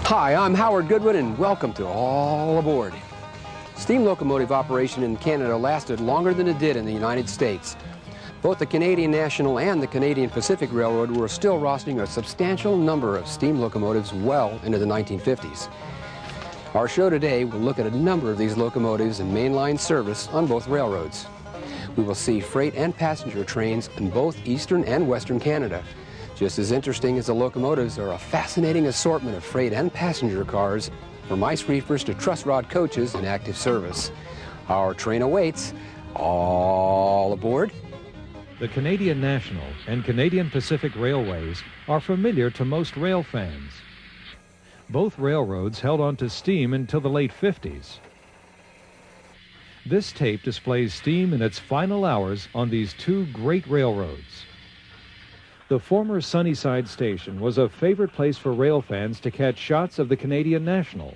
Hi, I'm Howard Goodwin, and welcome to All Aboard. Steam locomotive operation in Canada lasted longer than it did in the United States. Both the Canadian National and the Canadian Pacific Railroad were still rostering a substantial number of steam locomotives well into the 1950s. Our show today will look at a number of these locomotives in mainline service on both railroads. We will see freight and passenger trains in both eastern and western Canada. Just as interesting as the locomotives are a fascinating assortment of freight and passenger cars, from ice reefers to truss rod coaches in active service. Our train awaits. All aboard. The Canadian National and Canadian Pacific Railways are familiar to most rail fans. Both railroads held on to steam until the late 50s. This tape displays steam in its final hours on these two great railroads. The former Sunnyside station was a favorite place for rail fans to catch shots of the Canadian National.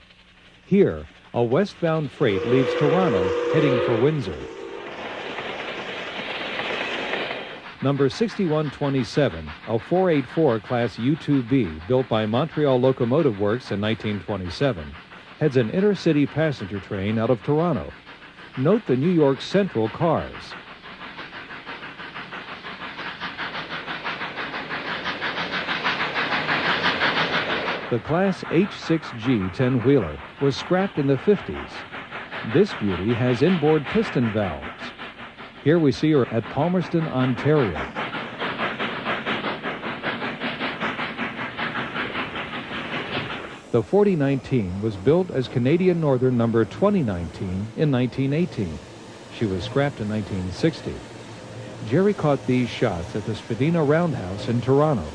Here, a westbound freight leaves Toronto heading for Windsor. Number 6127, a 484 Class U2B built by Montreal Locomotive Works in 1927, heads an intercity passenger train out of Toronto. Note the New York Central cars. The Class H6G 10-wheeler was scrapped in the 50s. This beauty has inboard piston valves. Here we see her at Palmerston, Ontario. The 4019 was built as Canadian Northern number 2019 in 1918. She was scrapped in 1960. Jerry caught these shots at the Spadina Roundhouse in Toronto.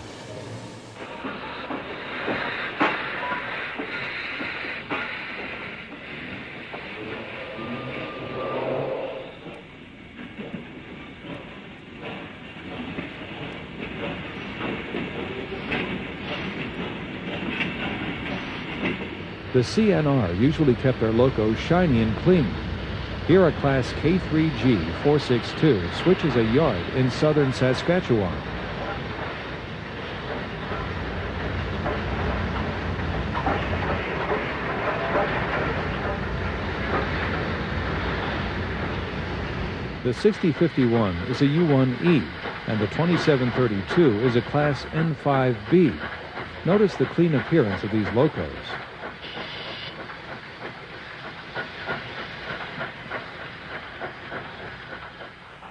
The CNR usually kept their locos shiny and clean. Here a Class K3G 462 switches a yard in southern Saskatchewan. The 6051 is a U1E, and the 2732 is a Class N5B. Notice the clean appearance of these locos.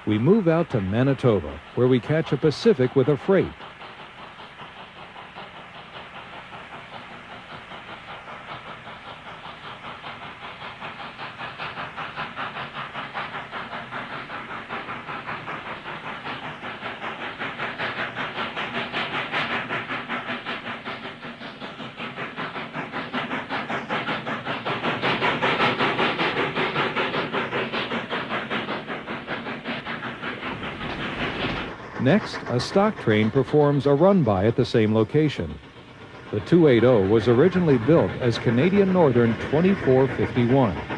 We move out to Manitoba, where we catch a Pacific with a freight. Next, a stock train performs a run-by at the same location. The 280 was originally built as Canadian Northern 2451.